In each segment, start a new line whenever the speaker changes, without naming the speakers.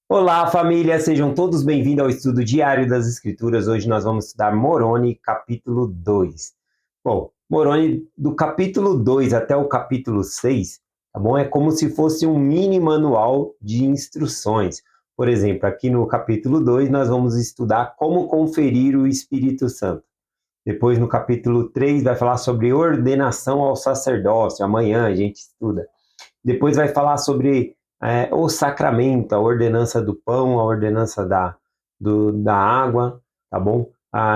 Olá, família! Sejam todos bem-vindos ao estudo diário das Escrituras. Hoje nós vamos estudar Moroni, capítulo 2. Bom, Moroni, do capítulo 2 até o capítulo 6, tá bom? É como se fosse um mini manual de instruções. Por exemplo, aqui no capítulo 2 nós vamos estudar como conferir o Espírito Santo. Depois, no capítulo 3, vai falar sobre ordenação ao sacerdócio. Amanhã a gente estuda. Depois vai falar sobre o sacramento, a ordenança do pão, a ordenança da água, tá bom?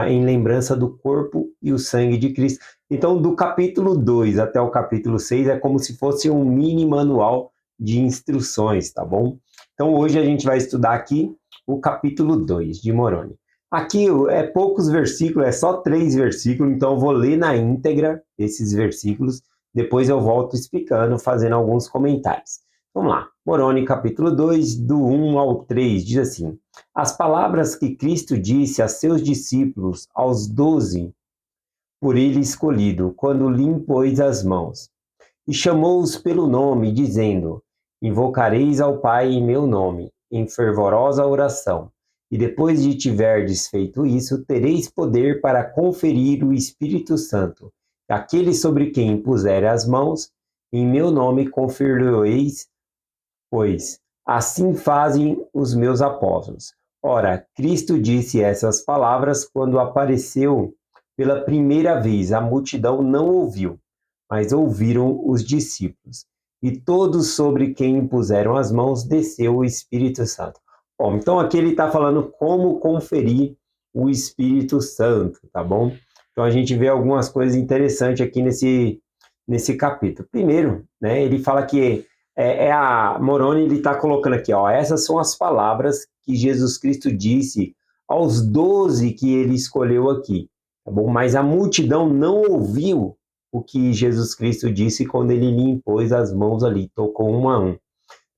Em lembrança do corpo e o sangue de Cristo. Então, do capítulo 2 até o capítulo 6 é como se fosse um mini manual de instruções, tá bom? Então, hoje a gente vai estudar aqui o capítulo 2 de Moroni. Aqui é poucos versículos, é só 3 versículos, então eu vou ler na íntegra esses versículos, depois eu volto explicando, fazendo alguns comentários. Vamos lá. Moroni, capítulo 2, do 1 ao 3, diz assim: As palavras que Cristo disse a seus discípulos, aos 12, por ele escolhido, quando lhe impôs as mãos, e chamou-os pelo nome, dizendo: Invocareis ao Pai em meu nome, em fervorosa oração. E depois de tiverdes feito isso, tereis poder para conferir o Espírito Santo. Aquele sobre quem impuser as mãos, em meu nome conferireis, pois assim fazem os meus apóstolos. Ora, Cristo disse essas palavras quando apareceu pela primeira vez. A multidão não ouviu, mas ouviram os discípulos. E todos sobre quem impuseram as mãos desceu o Espírito Santo. Bom, então aqui ele está falando como conferir o Espírito Santo, tá bom? Então a gente vê algumas coisas interessantes aqui nesse capítulo. Primeiro, né, ele fala que a Moroni ele está colocando aqui, ó, essas são as palavras que Jesus Cristo disse aos 12 que ele escolheu aqui, tá bom? Mas a multidão não ouviu o que Jesus Cristo disse quando ele lhe impôs as mãos ali, tocou um a um, tá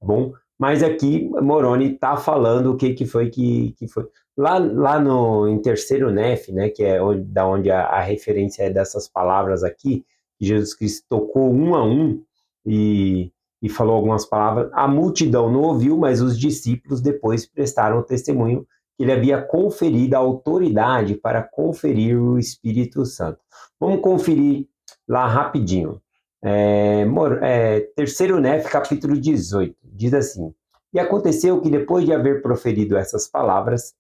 bom? Mas aqui Moroni está falando o que foi que foi. Lá no, em terceiro Nef, né, que é onde a referência é dessas palavras aqui, que Jesus Cristo tocou um a um e, e falou algumas palavras, a multidão não ouviu, mas os discípulos depois prestaram testemunho que ele havia conferido a autoridade para conferir o Espírito Santo. Vamos conferir lá rapidinho. Terceiro Nef, capítulo 18, diz assim: E aconteceu que depois de haver proferido essas palavras,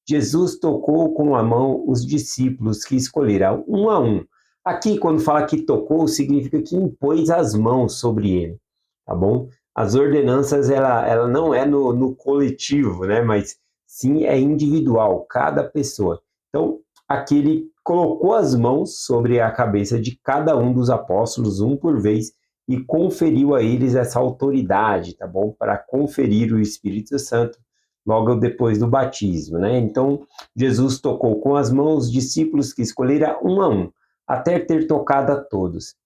Jesus tocou com a mão os discípulos que escolheram um a um. Aqui, quando fala que tocou, significa que impôs as mãos sobre ele, tá bom? As ordenanças, ela não é no coletivo, né? Mas sim é individual, cada pessoa. Então, aqui ele colocou as mãos sobre a cabeça de cada um dos apóstolos, um por vez, e conferiu a eles essa autoridade, tá bom? Para conferir o Espírito Santo logo depois do batismo, né? Então, Jesus tocou com as mãos os discípulos que escolhera um a um, até ter tocado a todos.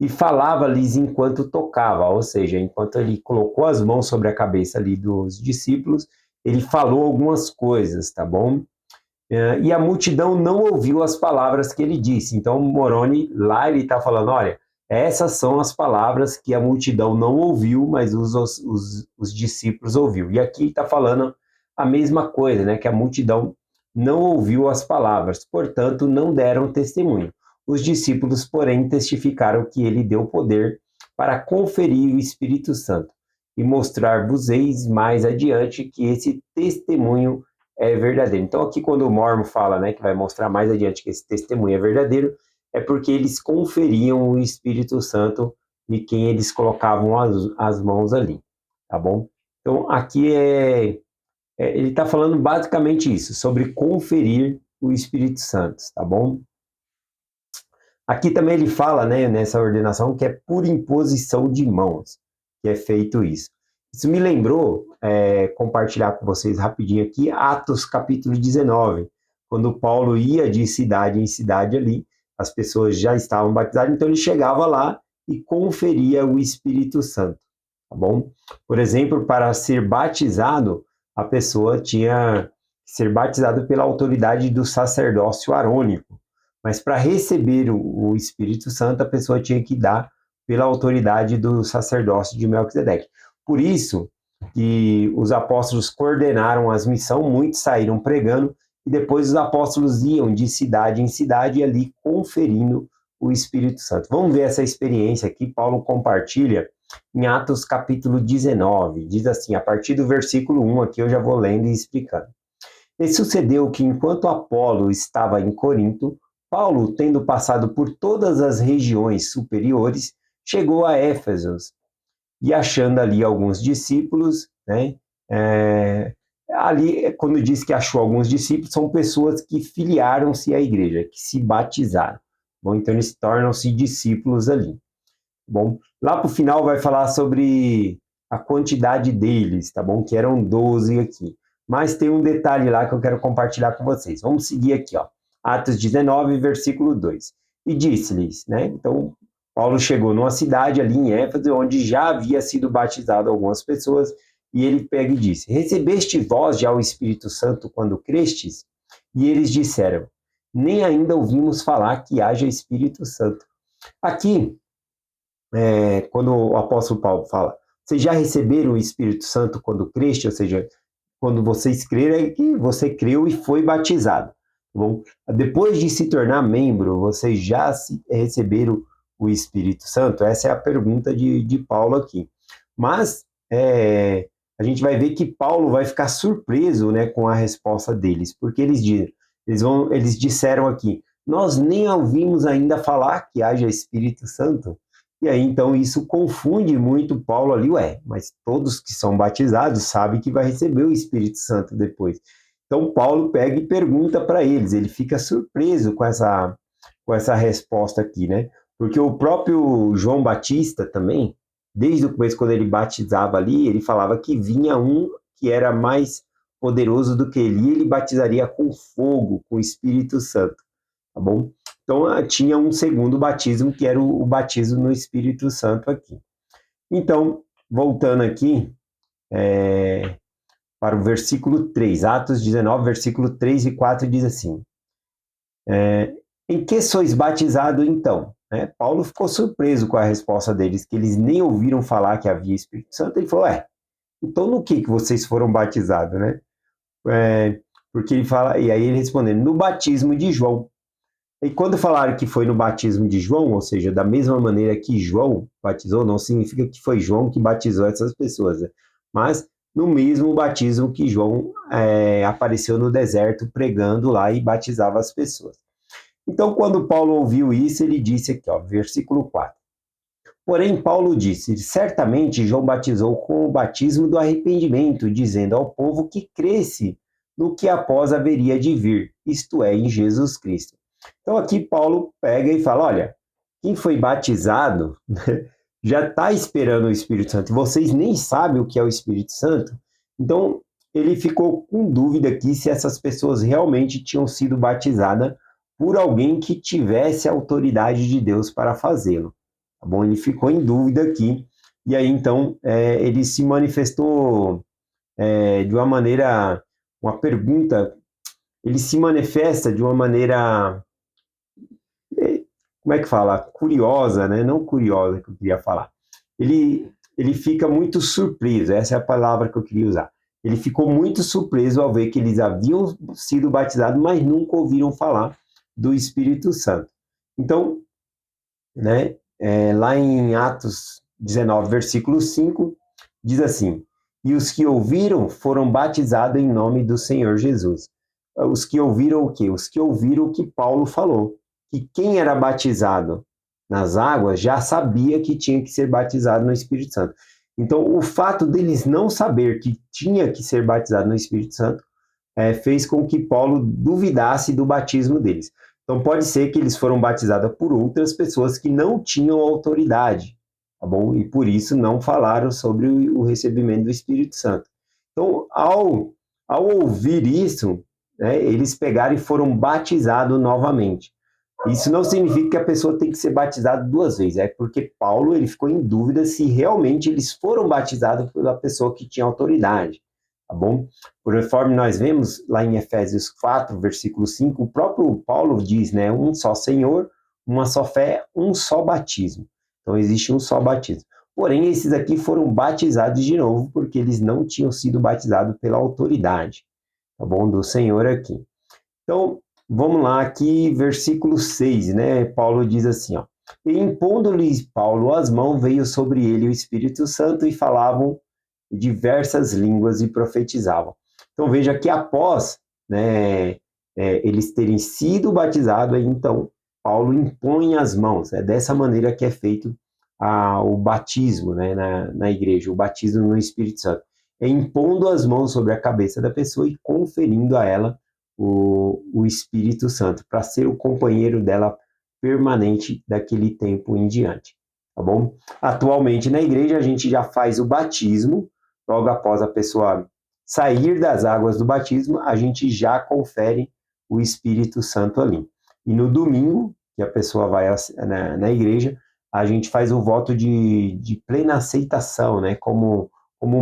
E falava-lhes enquanto tocava, ou seja, enquanto ele colocou as mãos sobre a cabeça ali dos discípulos, ele falou algumas coisas, tá bom? E a multidão não ouviu as palavras que ele disse. Então, Moroni, lá ele está falando, olha, essas são as palavras que a multidão não ouviu, mas os discípulos ouviu. E aqui está falando a mesma coisa, né? Que a multidão não ouviu as palavras, portanto, não deram testemunho. Os discípulos, porém, testificaram que ele deu poder para conferir o Espírito Santo e mostrar-vos-eis mais adiante que esse testemunho é verdadeiro. Então, aqui, quando o Mormon fala, né, que vai mostrar mais adiante que esse testemunho é verdadeiro, é porque eles conferiam o Espírito Santo de quem eles colocavam as mãos ali, tá bom? Então, aqui ele está falando basicamente isso, sobre conferir o Espírito Santo, tá bom? Aqui também ele fala, né, nessa ordenação, que é por imposição de mãos que é feito isso. Isso me lembrou, compartilhar com vocês rapidinho aqui, Atos capítulo 19, quando Paulo ia de cidade em cidade ali, as pessoas já estavam batizadas, então ele chegava lá e conferia o Espírito Santo, tá bom? Por exemplo, para ser batizado, a pessoa tinha que ser batizada pela autoridade do sacerdócio arônico, mas para receber o Espírito Santo, a pessoa tinha que dar pela autoridade do sacerdócio de Melquisedeque. Por isso, que os apóstolos coordenaram as missões, muitos saíram pregando, e depois os apóstolos iam de cidade em cidade ali conferindo o Espírito Santo. Vamos ver essa experiência aqui, Paulo compartilha em Atos capítulo 19, diz assim, a partir do versículo 1, aqui eu já vou lendo e explicando. E sucedeu que enquanto Apolo estava em Corinto, Paulo, tendo passado por todas as regiões superiores, chegou a Éfeso, e achando ali alguns discípulos, né? Ali, quando diz que achou alguns discípulos, são pessoas que filiaram-se à igreja, que se batizaram. Bom, então eles tornam-se discípulos ali. Bom, lá para o final vai falar sobre a quantidade deles, tá bom? Que eram 12 aqui. Mas tem um detalhe lá que eu quero compartilhar com vocês. Vamos seguir aqui, ó. Atos 19, versículo 2. E disse-lhes, né? Então, Paulo chegou numa cidade ali em Éfeso, onde já havia sido batizado algumas pessoas, e ele pega e disse: recebeste vós já o Espírito Santo quando crestes? E eles disseram: nem ainda ouvimos falar que haja Espírito Santo. Aqui, quando o apóstolo Paulo fala, vocês já receberam o Espírito Santo quando creste, ou seja, quando vocês creram, é que você creu e foi batizado. Tá bom? Depois de se tornar membro, vocês já receberam o Espírito Santo? Essa é a pergunta de Paulo aqui. Mas a gente vai ver que Paulo vai ficar surpreso, né, com a resposta deles, porque eles disseram aqui, nós nem ouvimos ainda falar que haja Espírito Santo. E aí, então, isso confunde muito Paulo ali, mas todos que são batizados sabem que vai receber o Espírito Santo depois. Então, Paulo pega e pergunta para eles, ele fica surpreso com essa resposta aqui, né? Porque o próprio João Batista também, desde o começo, quando ele batizava ali, ele falava que vinha um que era mais poderoso do que ele batizaria com fogo, com o Espírito Santo, tá bom? Então, tinha um segundo batismo, que era o batismo no Espírito Santo aqui. Então, voltando aqui para o versículo 3, Atos 19, versículo 3 e 4, diz assim, em que sois batizados então? Paulo ficou surpreso com a resposta deles, que eles nem ouviram falar que havia Espírito Santo. Ele falou, então no que vocês foram batizados, né? Porque ele fala, e aí ele respondeu, no batismo de João. E quando falaram que foi no batismo de João, ou seja, da mesma maneira que João batizou, não significa que foi João que batizou essas pessoas, né? Mas no mesmo batismo que João apareceu no deserto pregando lá e batizava as pessoas. Então, quando Paulo ouviu isso, ele disse aqui, ó, versículo 4. Porém, Paulo disse, certamente João batizou com o batismo do arrependimento, dizendo ao povo que cresce no que após haveria de vir, isto é, em Jesus Cristo. Então aqui Paulo pega e fala, olha, quem foi batizado já está esperando o Espírito Santo, vocês nem sabem o que é o Espírito Santo. Então ele ficou com dúvida aqui se essas pessoas realmente tinham sido batizadas por alguém que tivesse a autoridade de Deus para fazê-lo. Tá bom? Ele ficou em dúvida aqui, e aí então ele se manifestou de uma maneira, uma pergunta, ele se manifesta de uma maneira, como é que fala? Curiosa, né? Não curiosa que eu queria falar. Ele fica muito surpreso, essa é a palavra que eu queria usar. Ele ficou muito surpreso ao ver que eles haviam sido batizados, mas nunca ouviram falar do Espírito Santo. Então, né, lá em Atos 19, versículo 5, diz assim, e os que ouviram foram batizados em nome do Senhor Jesus. Os que ouviram o quê? Os que ouviram o que Paulo falou, que quem era batizado nas águas já sabia que tinha que ser batizado no Espírito Santo. Então, o fato deles não saber que tinha que ser batizado no Espírito Santo fez com que Paulo duvidasse do batismo deles. Então, pode ser que eles foram batizados por outras pessoas que não tinham autoridade, tá bom? E por isso não falaram sobre o recebimento do Espírito Santo. Então, ao ouvir isso, eles pegaram e foram batizados novamente. Isso não significa que a pessoa tem que ser batizada duas vezes, porque Paulo ele ficou em dúvida se realmente eles foram batizados pela pessoa que tinha autoridade, tá bom? Conforme nós vemos lá em Efésios 4, versículo 5, o próprio Paulo diz, né, um só Senhor, uma só fé, um só batismo. Então existe um só batismo. Porém, esses aqui foram batizados de novo, porque eles não tinham sido batizados pela autoridade, tá bom? Do Senhor aqui. Então, vamos lá aqui, versículo 6, né? Paulo diz assim, ó. E impondo-lhes Paulo as mãos, veio sobre ele o Espírito Santo e falavam diversas línguas e profetizavam. Então, veja que após, né, eles terem sido batizados, então, Paulo impõe as mãos. É dessa maneira que é feito o batismo, né, na igreja, o batismo no Espírito Santo. É impondo as mãos sobre a cabeça da pessoa e conferindo a ela o Espírito Santo, para ser o companheiro dela permanente daquele tempo em diante, tá bom? Atualmente na igreja a gente já faz o batismo, logo após a pessoa sair das águas do batismo, a gente já confere o Espírito Santo ali. E no domingo, que a pessoa vai na igreja, a gente faz o voto de plena aceitação, né, como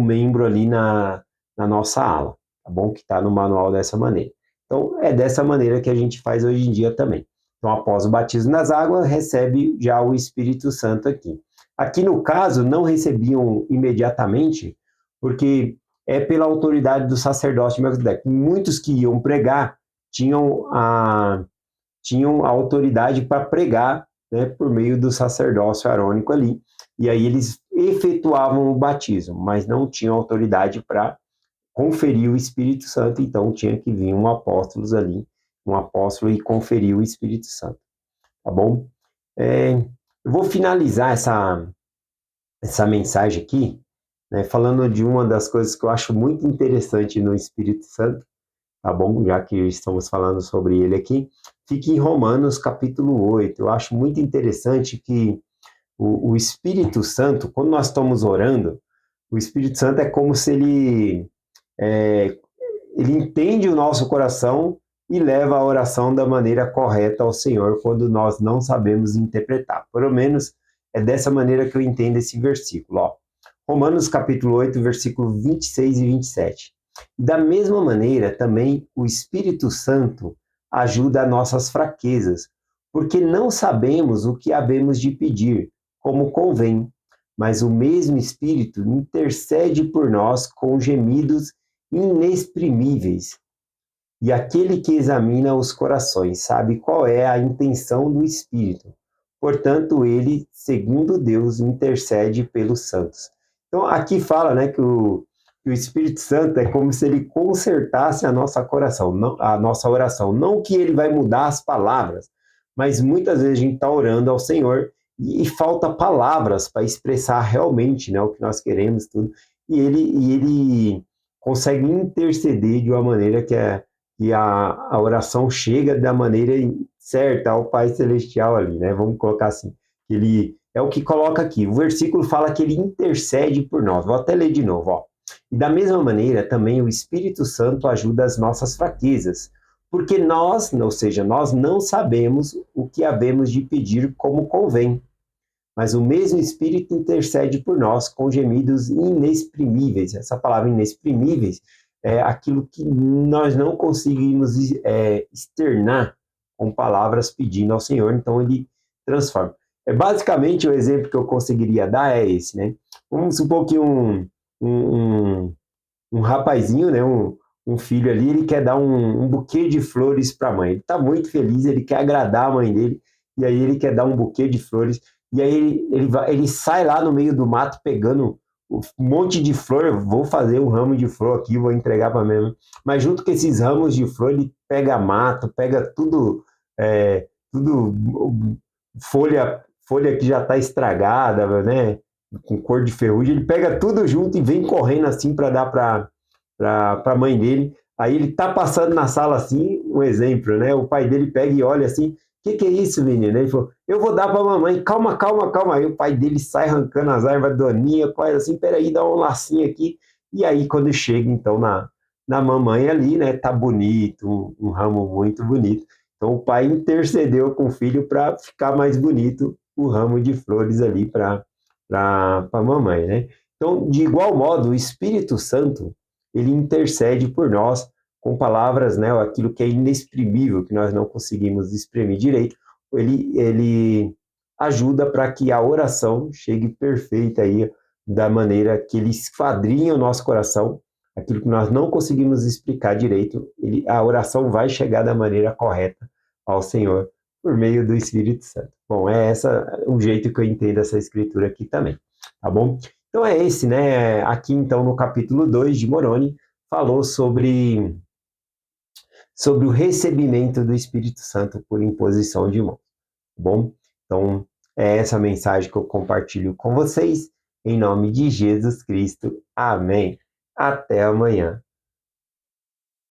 membro ali na nossa ala, tá bom? Que está no manual dessa maneira. Então, é dessa maneira que a gente faz hoje em dia também. Então, após o batismo nas águas, recebe já o Espírito Santo aqui. Aqui, no caso, não recebiam imediatamente, porque é pela autoridade do sacerdote Melquisedeque. Muitos que iam pregar tinham a autoridade para pregar, né, por meio do sacerdócio arônico ali, e aí eles efetuavam o batismo, mas não tinham autoridade para conferir o Espírito Santo, então tinha que vir um apóstolo e conferir o Espírito Santo, tá bom? Eu vou finalizar essa mensagem aqui, né, falando de uma das coisas que eu acho muito interessante no Espírito Santo, tá bom? Já que estamos falando sobre ele aqui, fica em Romanos capítulo 8. Eu acho muito interessante que o Espírito Santo, quando nós estamos orando, o Espírito Santo é como se é, ele entende o nosso coração e leva a oração da maneira correta ao Senhor quando nós não sabemos interpretar. Pelo menos é dessa maneira que eu entendo esse versículo. Ó. Romanos capítulo 8, versículo 26 e 27. Da mesma maneira, também o Espírito Santo ajuda as nossas fraquezas, porque não sabemos o que havemos de pedir, como convém, mas o mesmo Espírito intercede por nós com gemidos inexprimíveis. E aquele que examina os corações sabe qual é a intenção do Espírito. Portanto, ele, segundo Deus, intercede pelos santos. Então, aqui fala, né, que o Espírito Santo é como se ele consertasse a nossa coração, a nossa oração. Não que ele vai mudar as palavras, mas muitas vezes a gente está orando ao Senhor e falta palavras para expressar realmente, né, o que nós queremos, tudo. E ele consegue interceder de uma maneira que a oração chega da maneira certa ao Pai Celestial ali, né? Vamos colocar assim. Ele é o que coloca aqui. O versículo fala que ele intercede por nós. Vou até ler de novo, ó. E da mesma maneira, também o Espírito Santo ajuda as nossas fraquezas, porque nós, ou seja, nós não sabemos o que havemos de pedir como convém, mas o mesmo Espírito intercede por nós com gemidos inexprimíveis. Essa palavra inexprimíveis é aquilo que nós não conseguimos externar com palavras pedindo ao Senhor, então ele transforma. Basicamente, o exemplo que eu conseguiria dar é esse, né? Vamos supor que um, um rapazinho, né, um filho ali, ele quer dar um buquê de flores para a mãe. Ele está muito feliz, ele quer agradar a mãe dele, e aí ele quer dar um buquê de flores, e aí ele sai lá no meio do mato pegando um monte de flor, vou fazer um ramo de flor aqui, vou entregar para minha mãe. Mas junto com esses ramos de flor, ele pega mato, pega tudo folha que já está estragada, né? Com cor de ferrugem, ele pega tudo junto e vem correndo assim para dar para a mãe dele. Aí ele tá passando na sala assim, um exemplo, né? O pai dele pega e olha assim, que é isso, menino? Ele falou, eu vou dar para a mamãe, calma, calma, calma. Aí o pai dele sai arrancando as ervas daninhas, quase assim, peraí, dá um lacinho aqui. E aí quando chega então na mamãe ali, né? Tá bonito, um ramo muito bonito. Então o pai intercedeu com o filho para ficar mais bonito o ramo de flores ali para a mamãe, né? Então, de igual modo, o Espírito Santo, ele intercede por nós com palavras, né, aquilo que é inexprimível, que nós não conseguimos exprimir direito, ele ajuda para que a oração chegue perfeita aí, da maneira que ele esquadrinha o nosso coração, aquilo que nós não conseguimos explicar direito, a oração vai chegar da maneira correta ao Senhor por meio do Espírito Santo. Bom, é essa o jeito que eu entendo essa escritura aqui também, tá bom? Então é esse, né? Aqui então no capítulo 2 de Moroni, falou sobre o recebimento do Espírito Santo por imposição de mãos, tá bom? Então é essa mensagem que eu compartilho com vocês, em nome de Jesus Cristo. Amém. Até amanhã.